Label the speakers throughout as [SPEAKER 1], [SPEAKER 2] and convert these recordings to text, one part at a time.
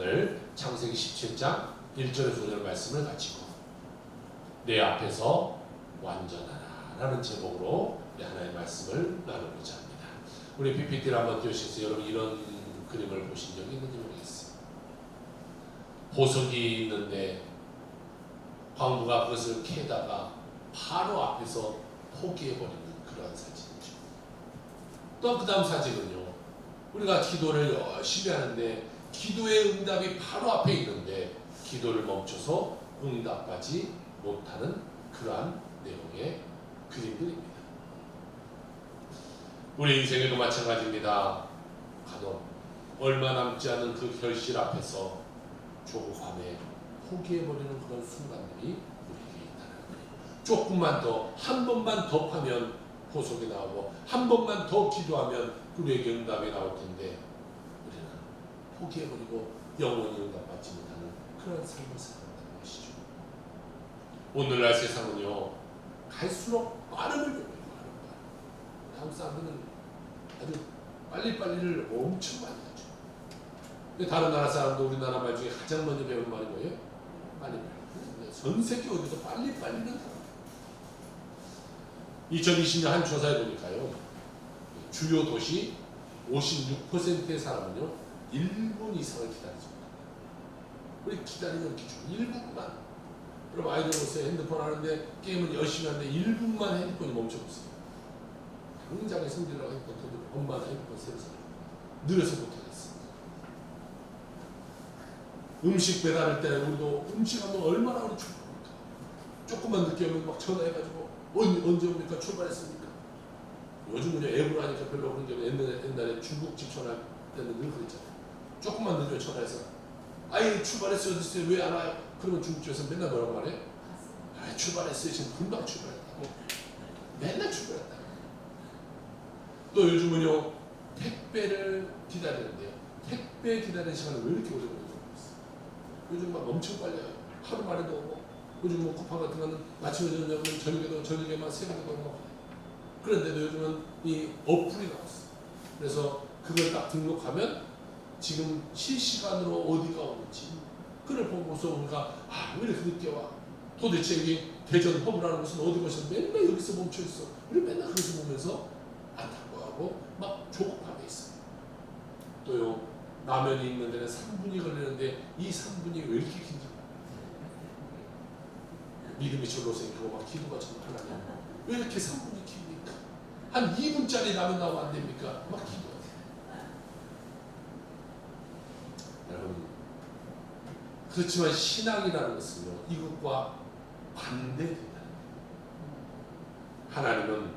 [SPEAKER 1] 오늘 창세기 17장 1절에서 5절 말씀을 가지고 내 앞에서 완전하라 라는 제목으로 하나의 말씀을 나누고자 합니다. 우리 PPT를 한번 띄우시겠어요? 여러분 이런 그림을 보신 적이 있는지 모르겠어요. 보석이 있는데 광부가 그것을 캐다가 바로 앞에서 포기해버리는 그러한 사진이죠. 또 그 다음 사진은요, 우리가 기도를 열심히 하는데 기도의 응답이 바로 앞에 있는데 기도를 멈춰서 응답하지 못하는 그러한 내용의 그림들입니다. 우리 인생에도 마찬가지입니다. 간혹 얼마 남지 않은 그 결실 앞에서 조급함에 포기해버리는 그런 순간들이 우리에게 있다는 거예요. 조금만 더, 한 번만 더 파면 보석이 나오고 한 번만 더 기도하면 우리에게 응답이 나올 텐데 우리는 포기해버리고 영원히 응답받지 못하는 그런 삶을 살아간다는 것이죠. 오늘날 세상은요, 갈수록 빠름을 요구해요. 한국 사람들은 아주 빨리빨리를 엄청 많이 하죠. 다른 나라 사람도 우리나라 말 중에 가장 먼저 배우는 말이 뭐예요? 빨리빨리. 전 세계 어디서 빨리빨리는 다 2020년 한 조사에 보니까요, 주요 도시 56%의 사람은요 1분 이상을 기다리지 못합니다. 우리 기다리는 기준 1분만. 여러분 아이들 보세요. 핸드폰 하는데 게임을 열심히 하는데 1분만 핸드폰이 멈춰보세요. 당장에 성질나고 핸드폰 터지고 엄마나 핸드폰 새로 사요. 느려서 못하겠어. 음식 배달할 때 우리도 음식하면 얼마나 우리 출발합니까? 조금만 늦게 오면 막 전화해가지고 언제 옵니까? 출발했습니까? 요즘은 앱으로 하니까 별로 그런 게 옛날에 중국집 전화할 때는 늘 그랬잖아요. 조금만 늦으면 전화해서 아이 출발했어요. 어딨어요? 왜 안 와요? 그러면 중국집에서 맨날 뭐라고 말해? 아 출발했어요. 지금 금방 출발했다고. 맨날 출발했다고. 또 요즘은요 택배를 기다리는데요. 택배 기다리는 시간을 왜 이렇게 오래 걸리는지 모르겠어요. 요즘 막 엄청 빨리 와요. 하루 만에도 오고 요즘 뭐 쿠팡 같은 거는 아침에 저녁에만 새벽에도 오고 그런데도 요즘은 이 어플이 나왔어. 그래서 그걸 딱 등록하면 지금 실시간으로 어디가 오는지 그걸 보고서 우리가 왜 이렇게 늦게 와? 도대체 여기 대전 허브라는 곳은 어디 곳에서 맨날 여기서 멈춰 있어. 우리 맨날 거기서 보면서 안타까워하고 막 조급하게 있어요. 또요 라면이 있는 데는 3분이 걸리는데 이 3분이 왜 이렇게 긴지 믿음이 절로 생기고 막 기도가 정말 하나님 왜 이렇게 3분이 깁니까? 한 2분짜리 라면 나오면 안 됩니까? 막 기도해요. 여러분 그렇지만 신앙이라는 것은요 이것과 반대된다. 하나님은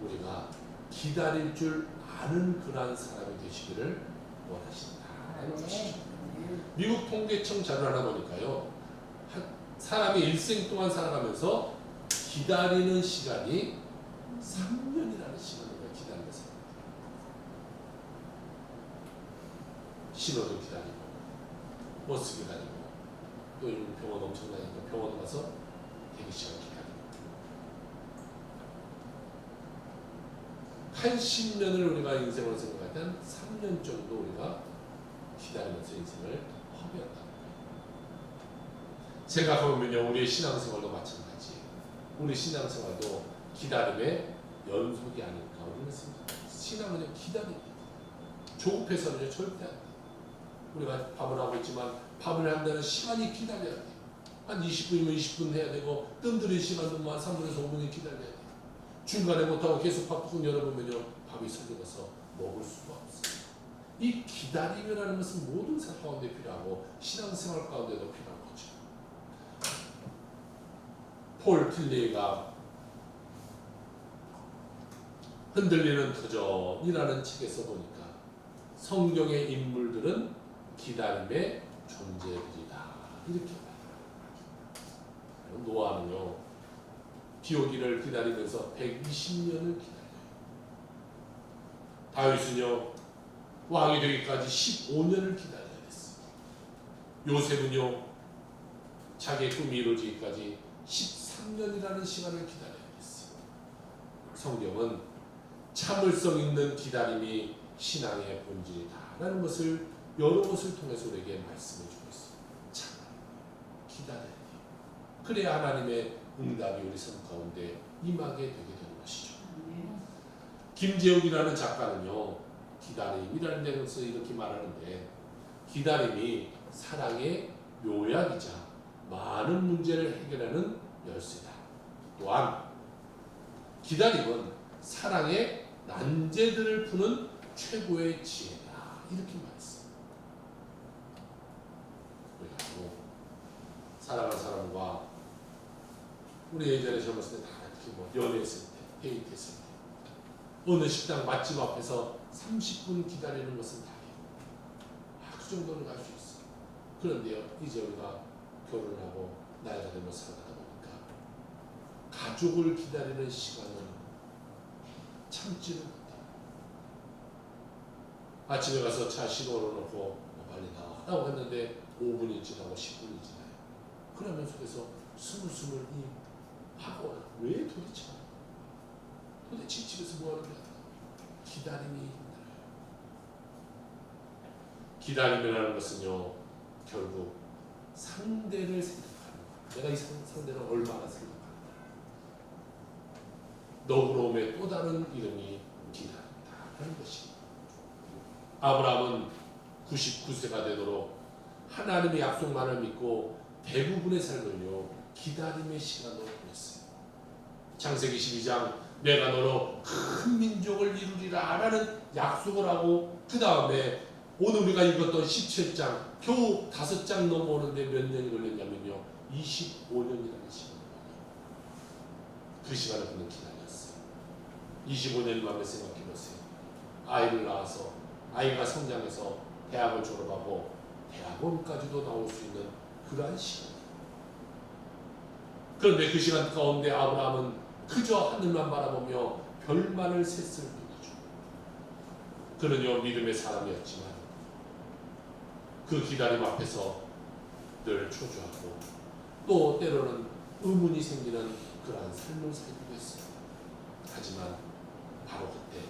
[SPEAKER 1] 우리가 기다릴 줄 아는 그러한 사람이 되시기를 원하신다는 것이죠. 미국 통계청 자료 하나 보니까요 사람이 일생 동안 살아가면서 기다리는 시간이 3년이라는 시간을 기다리는 사람. 신호도 기다리고 버스 기다리고 또 요즘 병원 엄청 다니니까 병원 가서 대기 시간 기다리고 80년을 우리가 인생으로 생각할 때 3년 정도 우리가 기다리면서 인생을 허비한다. 생각해보면요 우리의 신앙생활도 마찬가지. 우리 신앙생활도 기다림의 연속이 아닐까. 우리는 신앙은 기다립니다. 조급해서는 절대 안 돼. 우리가 밥을 하고 있지만 밥을 한다는 시간이 기다려야 돼. 한 20분이면 20분 해야 되고 뜸들인 시간도 한 3분에서 5분이 기다려야 돼. 중간에 못하고 계속 밥 뚜껑 열어보면요 밥이 설려서 먹을 수가 없어요. 이 기다림이라는 것은 모든 삶 가운데 필요하고 신앙생활 가운데도 필요한 거죠. 폴 틸리가 흔들리는 터전이라는 책에서 보니까 성경의 인물들은 기다림의 존재들이다 이렇게 말해요. 노아는요 비 오기를 기다리면서 120년을 기다려요. 다윗은요 왕이 되기까지 15년을 기다려야 됐어요. 요셉은요 자기의 꿈이 이루어지기까지 13년이라는 시간을 기다려야 됐어요. 성경은 참을성 있는 기다림이 신앙의 본질이다라는 것을 여러 것을 통해서 우리에게 말씀해 주고 있어요. 참 기다려야 돼요. 그래야 하나님의 응답이 우리 삶 가운데 임하게 되게 되는 것이죠. 김재욱이라는 작가는요, 기다림이라는 데서 이렇게 말하는데, 기다림이 사랑의 묘약이자 많은 문제를 해결하는 열쇠다. 또한 기다림은 사랑의 난제들을 푸는 최고의 지혜다. 이렇게 말했어요. 그래가지고 사랑하는 사람과 우리 예전에 젊었을 때 다 이렇게 뭐 연애했을 때, 데이트했을 때 어느 식당 맛집 앞에서 30분 기다리는 것은 다해요. 그 정도는 갈 수 있어. 그런데요, 이제 우리가 결혼을 하고 나이가 들면 살아가다 보니까 가족을 기다리는 시간은 참지는 못해요. 아침에 가서 차 신호를 놓고 빨리 나와 라고 했는데 5분이 지나고 10분이 지나요. 그러면 속에서 스물스물 하고 왜 도대체 집에서 뭐 하는 거야? 기다림이 힘들어요. 기다림이라는 것은요, 결국 상대를 생각하는 거야. 내가 이 상대를 얼마나 생각하는가. 너그러움의 또 다른 이름이 기다림이다 하는 것이. 아브라함은 99세가 되도록 하나님의 약속만을 믿고 대부분의 삶을요, 기다림의 시간으로 보냈어요. 창세기 12장 내가 너로 큰 민족을 이루리라 라는 약속을 하고, 그 다음에 오늘 우리가 읽었던 17장 겨우 5장 넘어오는데 몇 년이 걸렸냐면요, 25년이라는 시간이에요. 그 시간을 그는 기다렸어요. 25년 만에 생각해보세요. 아이를 낳아서 아이가 성장해서 대학을 졸업하고 대학원까지도 나올 수 있는 그러한 시간이에요. 그런데 그 시간 가운데 아브라함은 그저 하늘만 바라보며 별만을 셌을 뿐이죠. 그는요, 믿음의 사람이었지만 그 기다림 앞에서 늘 초조하고 또 때로는 의문이 생기는 그러한 삶을 살기도 했어요. 하지만 바로 그때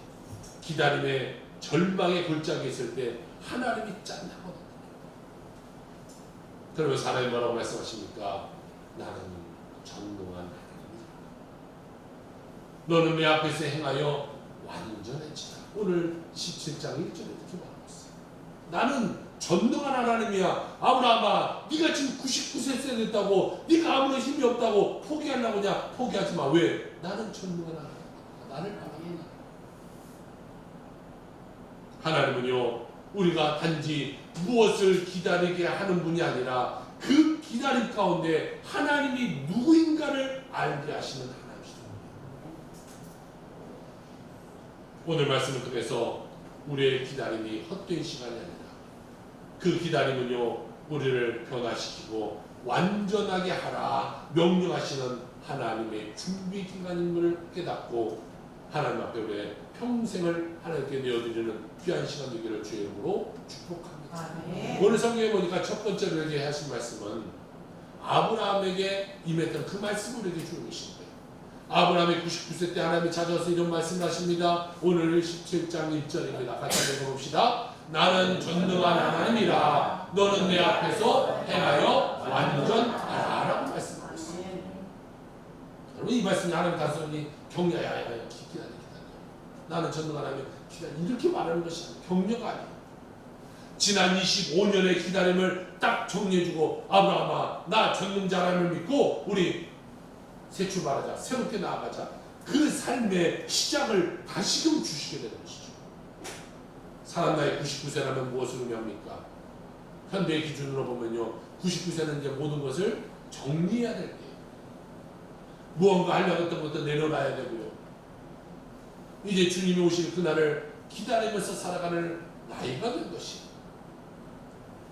[SPEAKER 1] 기다림의 절망의 골짜기에 있을 때 하나님이 짠 하거든요. 그러면서 하나님 뭐라고 말씀하십니까? 나는 전능한 하나님이다. 너는 내 앞에서 행하여 완전해지라. 오늘 17장 1절에 이렇게 말하고 있어요. 나는 전능한 하나님이야. 아브라함아, 네가 지금 99세 됐다고, 네가 아무런 힘이 없다고 포기하려고 하냐? 포기하지 마. 왜? 나는 전능한 하나님이야. 나를 바라보는 하나님은요, 우리가 단지 무엇을 기다리게 하는 분이 아니라 그 기다림 가운데 하나님이 누구인가를 알게 하시는 하나님이시다. 오늘 말씀을 통해서 우리의 기다림이 헛된 시간이 아니라 그 기다림은요, 우리를 변화시키고 완전하게 하라 명령하시는 하나님의 준비 기간인 것을 깨닫고 하나님 앞에 우리의 평생을 하나님께 내어드리는 귀한 시간 되기를 주의 이름으로 축복합니다. 오늘 성경에 보니까 첫 번째로 우리에게 하신 말씀은 아브라함에게 임했던 그 말씀을 우리에게 주고 계신데, 아브라함이 99세 때 하나님이 찾아와서 이런 말씀을 하십니다. 오늘 17장 1절입니다. 같이 읽어봅시다. 나는 전능한 하나님이라 너는 내 앞에서 행하여 완전하라 라고 말씀하고 있습니다. 여러분, 이 말씀이 하나님 다스리니 격려야 기다려. 나는 전능한 하나님 기다려. 이렇게 말하는 것이 격려가 아니에요. 지난 25년의 기다림을 딱 정리해주고, 아브라함아, 나 전능자 하나님을 믿고 우리 새 출발하자, 새롭게 나아가자. 그 삶의 시작을 다시금 주시게 되는 것이죠. 사람 나이 99세라면 무엇을 의미합니까? 현대의 기준으로 보면요, 99세는 이제 모든 것을 정리해야 될 때예요. 무언가 하려고 했던 것도 내려놔야 되고요. 이제 주님이 오실 그날을 기다리면서 살아가는 나이가 된 것이에요.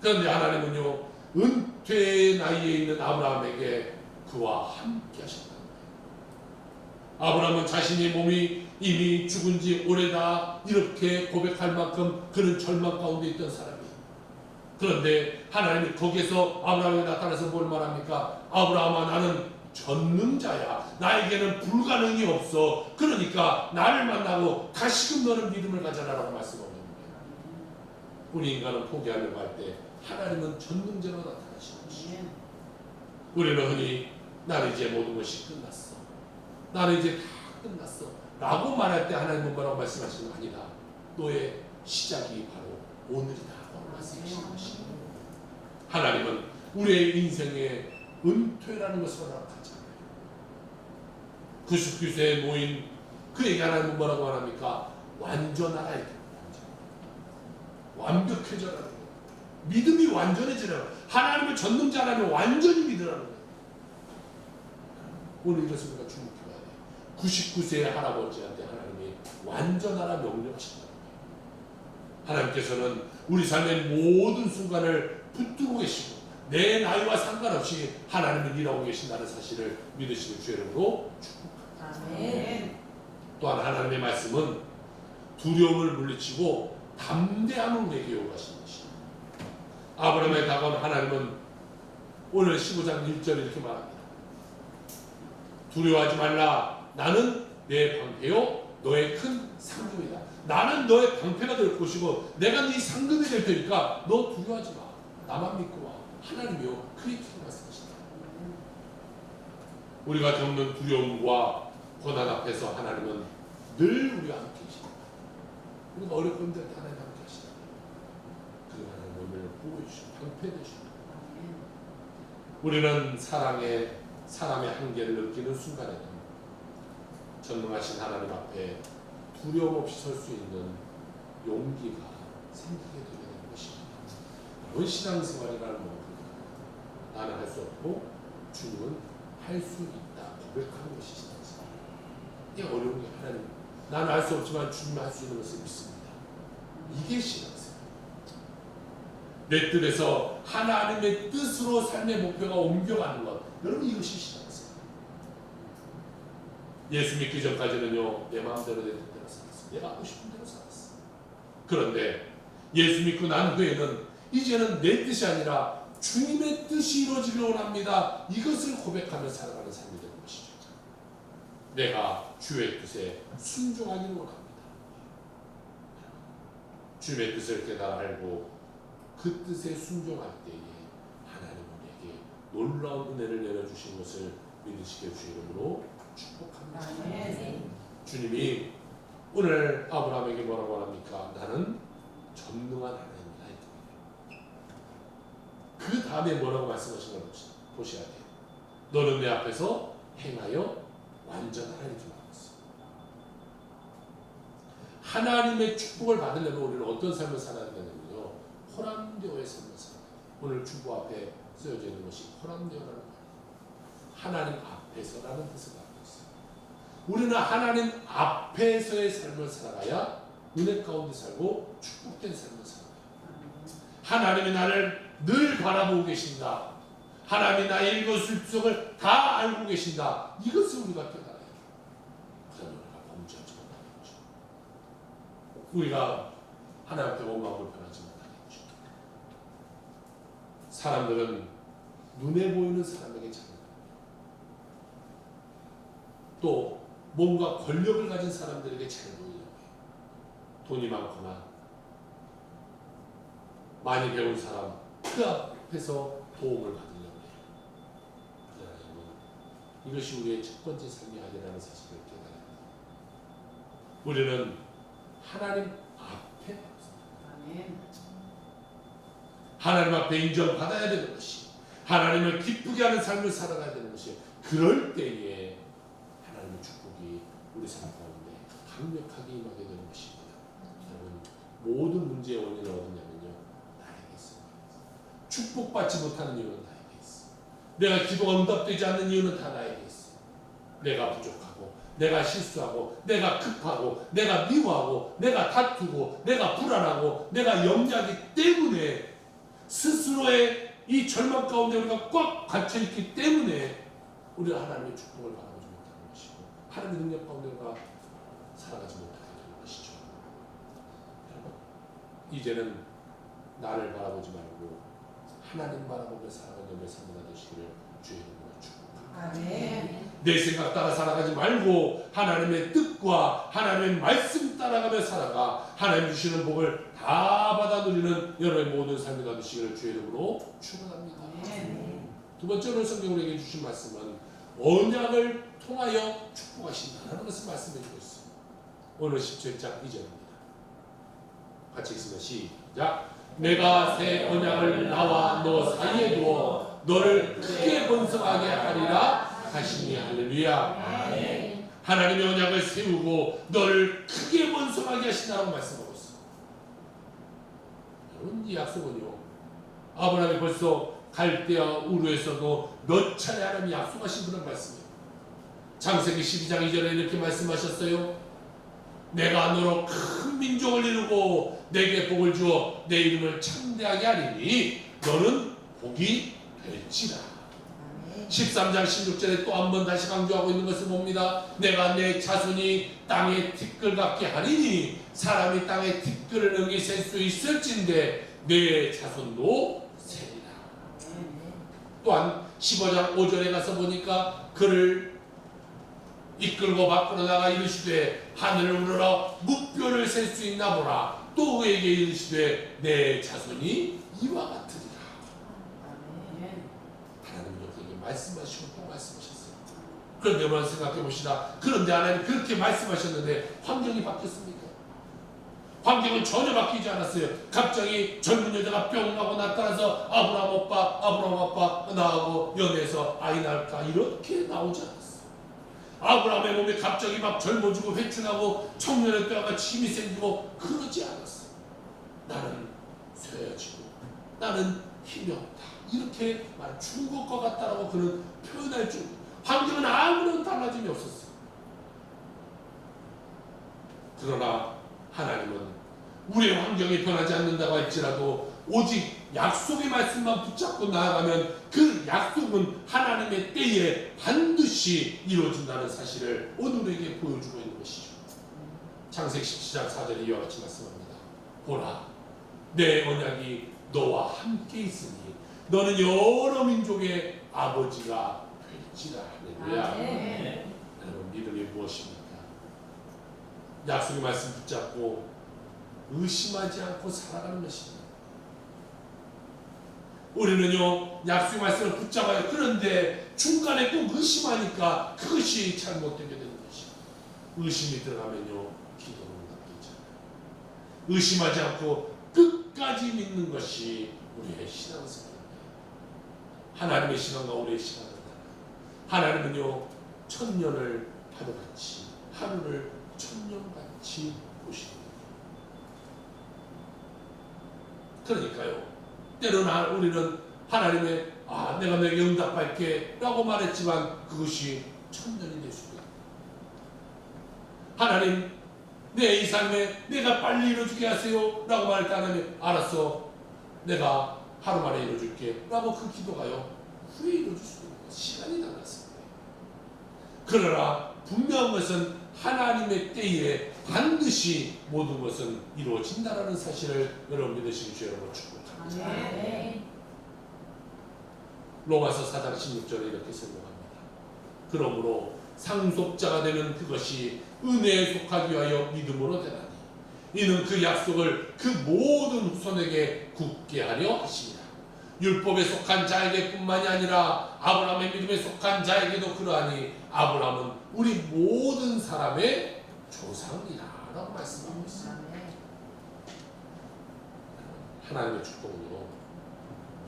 [SPEAKER 1] 그런데 하나님은요, 은퇴의 나이에 있는 아브라함에게 그와 함께 하셨다. 아브라함은 자신의 몸이 이미 죽은 지 오래다 이렇게 고백할 만큼 그는 절망 가운데 있던 사람이에요. 그런데 하나님이 거기에서 아브라함에게 나타나서 뭘 말합니까? 아브라함아, 나는 전능자야. 나에게는 불가능이 없어. 그러니까 나를 만나고 다시금 너는 믿음을 가져라라고 말씀하는 거예요. 우리 인간은 포기하려고 할 때 하나님은 전능자로 나타나시는 것이죠. 우리는 흔히 나는 이제 모든 것이 끝났어, 나는 이제 다 끝났어 라고 말할 때 하나님은 뭐라고 말씀하시는 거 아니다. 너의 시작이 바로 오늘이다 라고 말씀하시는 것이죠. 하나님은 우리의 인생의 은퇴라는 것을 허락하지 않아요. 99세에 모인 그에게 하나님은 뭐라고 말합니까? 완전하라 이렇게 완벽해져라는 거예요. 믿음이 완전해지라는 거예요. 하나님을 전능자 하나님을 완전히 믿으라는 거예요. 오늘 이것을 우리가 주목해봐야 돼요. 99세의 할아버지한테 하나님이 완전하라 명령하신다는 거예요. 하나님께서는 우리 삶의 모든 순간을 붙들고 계시고 내 나이와 상관없이 하나님을 일하고 계신다는 사실을 믿으시는 주의 이름으로 축복합니다.
[SPEAKER 2] 아멘.
[SPEAKER 1] 또한 하나님의 말씀은 두려움을 물리치고 담대함을 우리에게 요구하시는 것입니다. 아브라함에 다가온 하나님은 오늘 15장 1절에 이렇게 말합니다. 두려워하지 말라. 나는 내 방패요 너의 큰 상급이다. 나는 너의 방패가 될 것이고 내가 네 상급이 될 테니까 너 두려워하지 마. 나만 믿고 와. 하나님이요 그렇게 말씀하신다. 우리가 겪는 두려움과 고난 앞에서 하나님은 늘 우리와 함께 계십니다. 우리가 어렵고 힘들 때 하나님 함께 하시다. 그리고 하나님 우리를 보호해주시고 방패되시고 우리는 사람의 한계를 느끼는 순간에도 전능하신 하나님 앞에 두려움 없이 설 수 있는 용기가 생기게 되는 것입니다. 이건 신앙생활이라는 건 나는 할 수 없고 주님은 할 수 있다 고백하는 것이 신앙생활. 이게 어려운 게 하나님 나는 할 수 없지만 주님은 할 수 있는 것을 믿습니다. 이게 신앙생활. 내 뜻에서 하나님의 뜻으로 삶의 목표가 옮겨가는 것. 여러분 이것이 신앙생활. 예수 믿기 전까지는요 내 마음대로 내 뜻대로 살았어. 내가 하고 싶은 대로 살았어. 그런데 예수 믿고 난 후에는 이제는 내 뜻이 아니라 주님의 뜻이 이루어지길 원합니다. 이것을 고백하며 살아가는 삶이 되는 것이죠. 내가 주의 뜻에 순종하기를 원합니다. 주님의 뜻을 깨달아 알고 그 뜻에 순종할 때에 하나님 우리에게 놀라운 은혜를 내려주신 것을 믿으시게 주신 이름으로 축복합니다. 주님이 오늘 아브라함에게 뭐라고 합니까? 나는 전능한 하나님이다. 그 다음에 뭐라고 말씀하신 걸 보셔야 돼요. 너는 내 앞에서 행하여 완전하라 이렇게 말했어요. 하나님의 축복을 받으려면 우리는 어떤 삶을 살아야 되냐면요. 호람되어의 삶을 살아야 돼요. 오늘 주보 앞에 쓰여져 있는 것이 호람되어라는 말이에요. 하나님 앞에서라는 뜻을 갖고 있어요. 우리는 하나님 앞에서의 삶을 살아가야 은혜 가운데 살고 축복된 삶을 살아가요. 하나님이 나를 늘 바라보고 계신다. 하나님이 나의 일거수일투족을 다 알고 계신다. 이것을 우리가 깨달아야 돼요. 그러면 우리가 범죄하지 못하겠죠. 우리가 하나님 앞에 온 마음을 변하지 못하겠죠. 사람들은 눈에 보이는 사람에게 잘합니다. 또 뭔가 권력을 가진 사람들에게 잘 보이려고 해요. 돈이 많거나 많이 배운 사람 그 앞에서 도움을 받으려고 해요. 이것이 우리의 첫 번째 삶이 아니라는 사실을 깨달아야 돼요. 우리는 하나님 앞에 하나님 앞에 인정받아야 되는 것이 하나님을 기쁘게 하는 삶을 살아가야 되는 것이 그럴 때에 하나님의 축복이 우리 삶 가운데 강력하게 임하게 되는 것입니다. 여러분 모든 문제의 원인은 어디냐면요. 나에게 있습니다. 축복받지 못하는 이유는 나에게 있어. 내가 기도가 응답되지 않는 이유는 다 나에게 있어. 내가 부족하고 내가 실수하고 내가 급하고 내가 미워하고 내가 다투고 내가 불안하고 내가 염려하기 때문에 스스로의 이 절망 가운데 우리가 꽉 갇혀있기 때문에 우리가 하나님의 축복을 바라보지 못하는 것이고 하나님의 능력 가운데 우리가 살아가지 못하게 되는 것이죠. 여러분 이제는 나를 바라보지 말고 하나님 바라보며 살아가는 삶이 되시기를 주의 이름으로 축복합니다.
[SPEAKER 2] 아멘.
[SPEAKER 1] 내 생각 따라 살아가지 말고 하나님의 뜻과 하나님의 말씀 따라가며 살아가 하나님 주시는 복을 다 받아 누리는 여러분의 모든 삶이 되시기를 주의 이름으로 축원합니다. 두 번째로 성경으로 얘기해 주신 말씀은 언약을 통하여 축복하신다는 것을 말씀해 주고 있습니다. 오늘 17장 2절입니다. 같이 읽습니다. 시작. 내가 새 언약을 나와 너 사이에 두어 너를 크게 번성하게 하리라 하시니 할렐루야. 하나님의 언약을 세우고 너를 크게 번성하게 하신다고 말씀하고 있어요. 여러분, 이 약속은요, 아브라함이 벌써 갈대아 우르에서도 몇 차례 하나님이 약속하신 그런 말씀이에요. 창세기 12장 2절에 이렇게 말씀하셨어요. 내가 너로 큰 민족을 이루고 내게 복을 주어 내 이름을 창대하게 하리니 너는 복이 될지라. 13장 16절에 또 한 번 다시 강조하고 있는 것을 봅니다. 내가 내 자손이 땅의 티끌 같게 하리니 사람이 땅의 티끌을 능히 셀 수 있을진데 내 자손도 세리라. 또한 15장 5절에 가서 보니까 그를 이끌고 밖으로 나가 이르시되 하늘을 우러러 무뼈를 셀 수 있나 보라. 또 그에게 이르시되 내 자손이 이와 같으리라. 하나님은 그에게 말씀하시고 또 말씀하셨어요. 그런데 한번 생각해 봅시다. 그런데 하나님 그렇게 말씀하셨는데 환경이 바뀌었습니까? 환경은 전혀 바뀌지 않았어요. 갑자기 젊은 여자가 뿅 하고 나타나서 아브라함 아빠 나하고 연애해서 아이 낳을까 이렇게 나오지 않았어요. 아브라함의 몸에 갑자기 막 젊어지고 회춘하고 청년의 뼈같이 힘이 생기고 그러지 않았어요. 나는 쇠해지고 나는 힘이 없다 이렇게 말 죽은 것과 같다라고 그는 표현할 줄. 환경은 아무런 달라짐이 없었어요. 그러나 하나님은 우리의 환경이 변하지 않는다고 할지라도 오직 약속의 말씀만 붙잡고 나아가면 그 약속은 하나님의 때에 반드시 이루어진다는 사실을 오늘에게 보여주고 있는 것이죠. 창세기 17장 4절에 이와 같이 말씀합니다. 보라, 내 언약이 너와 함께 있으니 너는 여러 민족의 아버지가 될지라. 할렐루야. 여러분, 믿음이 무엇입니까? 약속의 말씀 붙잡고 의심하지 않고 살아가는 것입니다. 우리는요, 약속의 말씀을 붙잡아요. 그런데 중간에 꼭 의심하니까 그것이 잘못되게 되는 것입니다. 의심이 들어가면요, 기도는 바뀌잖아요. 의심하지 않고 끝까지 믿는 것이 우리의 신앙생활입니다. 하나님의 시간과 우리의 시간은 하나님은요, 천년을 하루같이, 하루를 천년같이 보십니다. 그러니까요, 때로는 우리는 하나님의 내가 너에게 응답할게 라고 말했지만 그것이 천년이 될 수도 있다. 하나님, 내 이 삶에 내가 빨리 이루어주게 하세요 라고 말할 때 하나님, 알았어, 내가 하루 만에 이루어줄게 라고 그 기도가요, 후에 이루어질 수도 있는 거예요. 시간이 달랐습니다. 그러나 분명한 것은 하나님의 때에 반드시 모든 것은 이루어진다라는 사실을 여러분 믿으시기 주여 여러분 축복합니다. 로마서 4장 16절에 이렇게 설명합니다. 그러므로 상속자가 되는 그것이 은혜에 속하기 위하여 믿음으로 되나니 이는 그 약속을 그 모든 후손에게 굳게 하려 하십니다. 율법에 속한 자에게 뿐만이 아니라 아브라함의 믿음에 속한 자에게도 그러하니 아브라함은 우리 모든 사람의 조상이라 라고 말씀하고 있습니다. 하나님의 축복은요,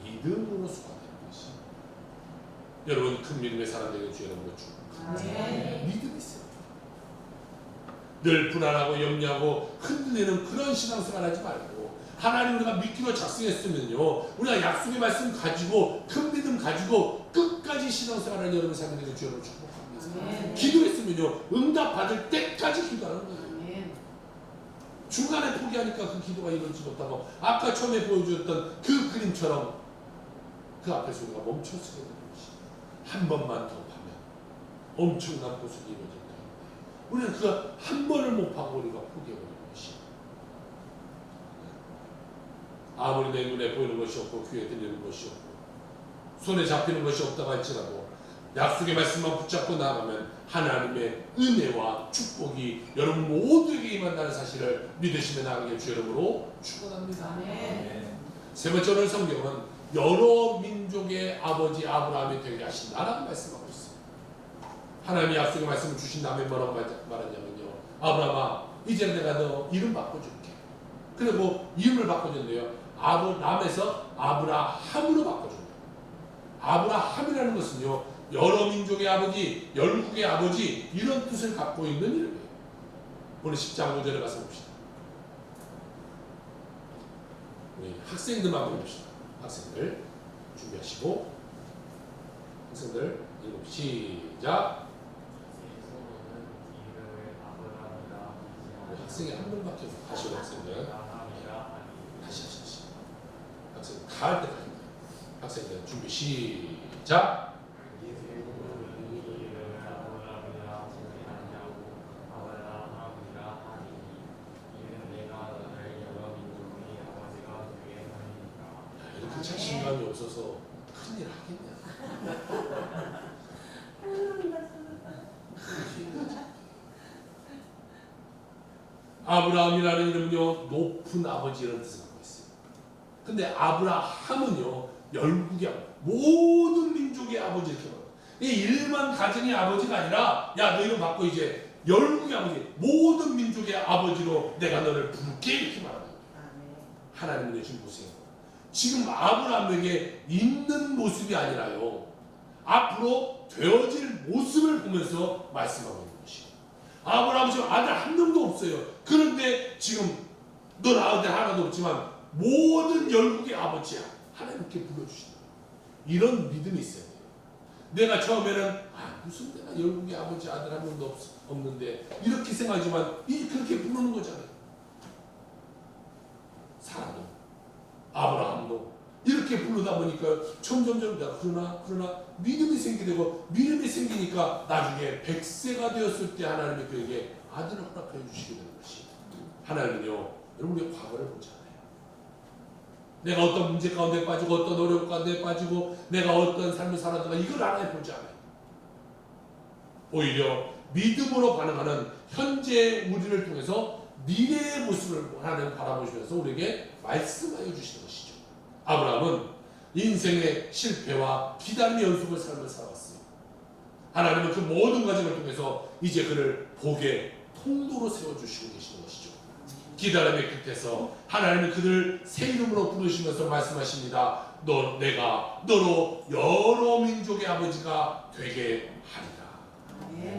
[SPEAKER 1] 믿음으로 수반되는 것입니다. 여러분, 큰 믿음의 사람 되는 주 여러분을 축복합니다. 믿음이 있어요. 늘 불안하고 염려하고 흔들리는 그런 신앙생활 하지 말고 하나님 우리가 믿기로 작성했으면요, 우리가 약속의 말씀 가지고 큰 믿음 가지고 끝까지 신앙생활하는 여러분 삶이 되는 주 여러분 축복합니다. 기도했으면요, 응답 받을 때까지 기도하는 거예요. 중간에 포기하니까 그 기도가 이루어지지 못하고 아까 처음에 보여주었던 그 그림처럼 그 앞에서 우리가 멈춰서게 되는 것이 한 번만 더 파면 엄청난 보석이 이루어질 거예요. 우리는 그 한 번을 못 파고 우리가 포기해버리는 것이, 아무리 내 눈에 보이는 것이 없고 귀에 들리는 것이 없고 손에 잡히는 것이 없다고 할지라도 약속의 말씀만 붙잡고 나아가면 하나님의 은혜와 축복이 여러분 모두에게 임한다는 사실을 믿으시며 나가게 주 이름으로 축원합니다. 세 번째 오늘 성경은 여러 민족의 아버지 아브라함이 되게 하신다라고 말씀하고 있어요. 하나님이 약속의 말씀을 주신 다음에 뭐라고 말하냐면요. 아브라함아, 이제 내가 너 이름 바꿔줄게. 그리고 이름을 바꿔줬는데요. 아브라함에서 아브라함으로 바꿔줘요. 아브라함이라는 것은요, 여러 민족의 아버지, 열국의 아버지 이런 뜻을 갖고 있는 이름이에요. 오늘 10장 5절에 가서 봅시다. 우리 학생들만 봅시다. 학생들 준비하시고 학생들 읽어 시작. 학생이 한 명밖에 없어요. 다시 학생들 다시 하시죠. 학생 다 할 때까지 학생들 준비 시작. 이렇게 자신감이 없어서 큰일 하겠냐. 아브라함이라는 이름은요, 높은 아버지라는 뜻을 갖고 있어요. 근데 아브라함은요, 열국의 아버지, 모든 민족의 아버지 이렇게 말해요. 이 일반 가정의 아버지가 아니라, 야, 너 이름 바꿔 이제 열국의 아버지, 모든 민족의 아버지로 내가 너를 부를게 이렇게 말합니다. 하나님의 지금 보세요. 지금 아브라함에게 있는 모습이 아니라요, 앞으로 되어질 모습을 보면서 말씀하고 있는 것이에요. 아브라함 지금 아들 한 명도 없어요. 그런데 지금 넌 아들 하나도 없지만 모든 열국의 아버지야. 하나님께 불러주신다. 이런 믿음이 있어야 돼요. 내가 처음에는 무슨 내가 열국의 아버지 아들 한 명도 없는데 이렇게 생각하지만 그렇게 부르는 거잖아요. 사라도 아브라함도 이렇게 부르다 보니까 점점점 그러나 믿음이 생기게 되고 믿음이 생기니까 나중에 100세가 되었을 때 하나님이 그에게 아들을 허락해 주시게 되는 것이, 하나님은요, 여러분의 과거를 보지 않아요. 내가 어떤 문제 가운데 빠지고 어떤 어려움 가운데 빠지고 내가 어떤 삶을 살았는가 이걸 하나님 보지 않아요. 오히려 믿음으로 반응하는 현재 우리를 통해서 미래의 모습을 하나님 바라보시면서 우리에게 말씀하여 주시는 것이죠. 아브라함은 인생의 실패와 기다림의 연속의 삶을 살아왔어요. 하나님은 그 모든 과정을 통해서 이제 그를 복의 통로로 세워주시고 계시는 것이죠. 기다림의 끝에서 하나님은 그를 새 이름으로 부르시면서 말씀하십니다. 내가 너로 여러 민족의 아버지가 되게 하리라.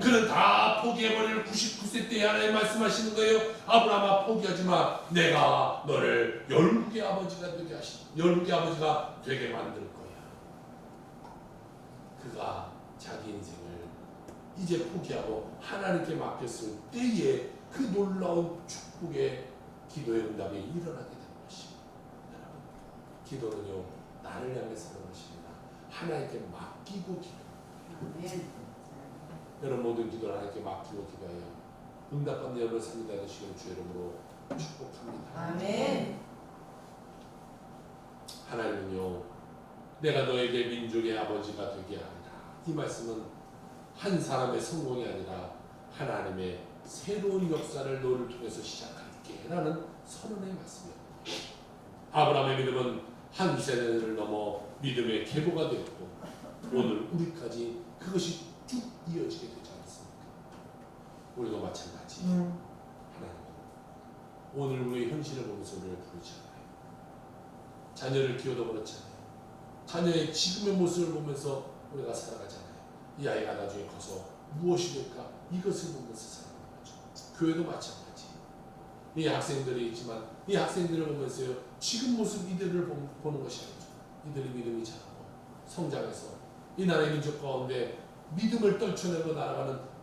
[SPEAKER 1] 그는 다 포기해버릴 99세 때에 하나님 말씀하시는 거예요. 아브라함아, 포기하지 마. 내가 너를 열국의 아버지가 되게 열국의 아버지가 되게 만들 거야. 그가 자기 인생을 이제 포기하고 하나님께 맡겼을 때에 그 놀라운 축복의 기도의 응답이 일어나게 되는 것입니다. 여러분, 기도는요, 나를 향해서 하는 것입니다. 하나님께 맡기고 기도합니다. 여러분 모든 기도를 하나님께 맡기고 기도하여 응답받는 여러분의 삶이 되시기를 주 이름으로 축복합니다.
[SPEAKER 2] 아멘.
[SPEAKER 1] 하나님은요, 내가 너에게 민족의 아버지가 되게 하리라. 이 말씀은 한 사람의 성공이 아니라 하나님의 새로운 역사를 너를 통해서 시작할게 라는 선언의 말씀이었습니다. 아브라함의 믿음은 한 세대를 넘어 믿음의 계보가 되었고 오늘 우리까지 그것이 쭉 이어지게 되지 않습니까? 우리도 마찬가지. 하나님은 오늘 우리의 현실을 보면서 우리를 부르지 않아요. 자녀를 키워도 그렇잖아요. 자녀의 지금의 모습을 보면서 우리가 살아가잖아요. 이 아이가 나중에 커서 무엇이 될까? 이것을 보면서 살아가는 거죠. 교회도 마찬가지. 이 학생들이 있지만 이 학생들을 보면서요, 지금 모습 이들을 보는 것이 아니죠. 이들의 믿음이 자라고 성장해서 이 나라의 민족 가운데 믿음을 떨쳐내고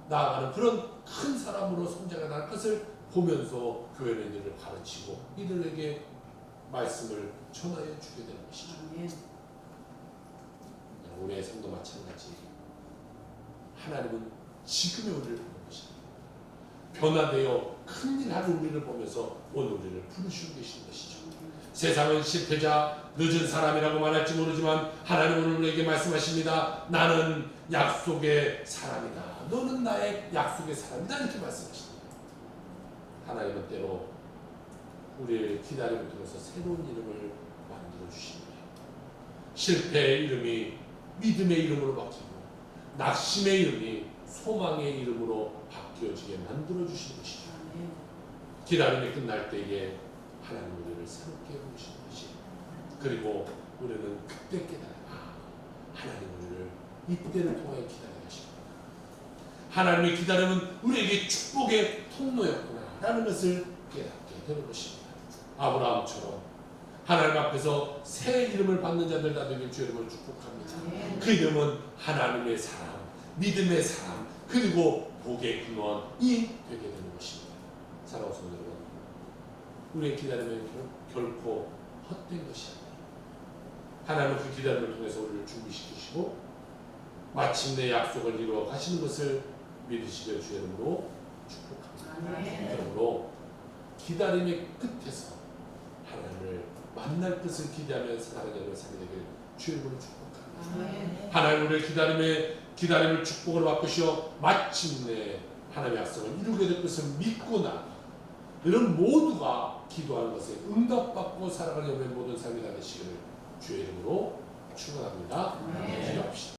[SPEAKER 1] 나아가는 그런 큰 사람으로 성장해 나갈 것을 보면서 교회는 이들을 가르치고 이들에게 말씀을 전하여 주게 되는 것이죠. 우리의 삶도 마찬가지. 하나님은 지금의 우리를 보는 것입니다. 변화되어 큰일 하는 우리를 보면서 오늘 우리를 부르시고 계시는 것이죠. 세상은 실패자, 늦은 사람이라고 말할지 모르지만 하나님 오늘 우리에게 말씀하십니다. 나는 약속의 사람이다. 너는 나의 약속의 사람이다. 이렇게 말씀하십니다. 하나님은 때로 우리의 기다림을 통해서 새로운 이름을 만들어 주십니다. 실패의 이름이 믿음의 이름으로 바뀌고 낙심의 이름이 소망의 이름으로 바뀌어지게 만들어 주시는 것이죠. 기다림이 끝날 때에 하나님 우리를 새롭게 부르시는 것이, 그리고 우리는 그때 깨달아 하나님 우리를 이때를 통하여 기다려 하시구나. 하나님의 기다림은 우리에게 축복의 통로였구나 라는 것을 깨닫게 되는 것입니다. 아브라함처럼 하나님 앞에서 새 이름을 받는 자들 다 되길 주 이름으로 축복합니다. 그 이름은 하나님의 사람, 믿음의 사람, 그리고 복의 근원이 되게 되는 것입니다. 사랑하는 성도 여러분, 우리의 기다림은 결코 헛된 것이 아니에요. 하나님은 그 기다림을 통해서 우리를 준비시키시고 마침내 약속을 이루어 가시는 것을 믿으시길 주 이름으로 축복합니다. 그러므로 기다림의 끝에서 하나님을 만날 것을 기대하며 살아가는 삶이 되길 주 이름으로 축복합니다. 하나님 우리의 기다림을 축복을 바꾸시어 마침내 하나님의 약속을 이루게 될 것을 믿고 나가 이런 모두가 기도하는 것에 응답받고 살아가는 모든 삶이 되시기를 주의 이름으로 축원합니다. 기도합시다.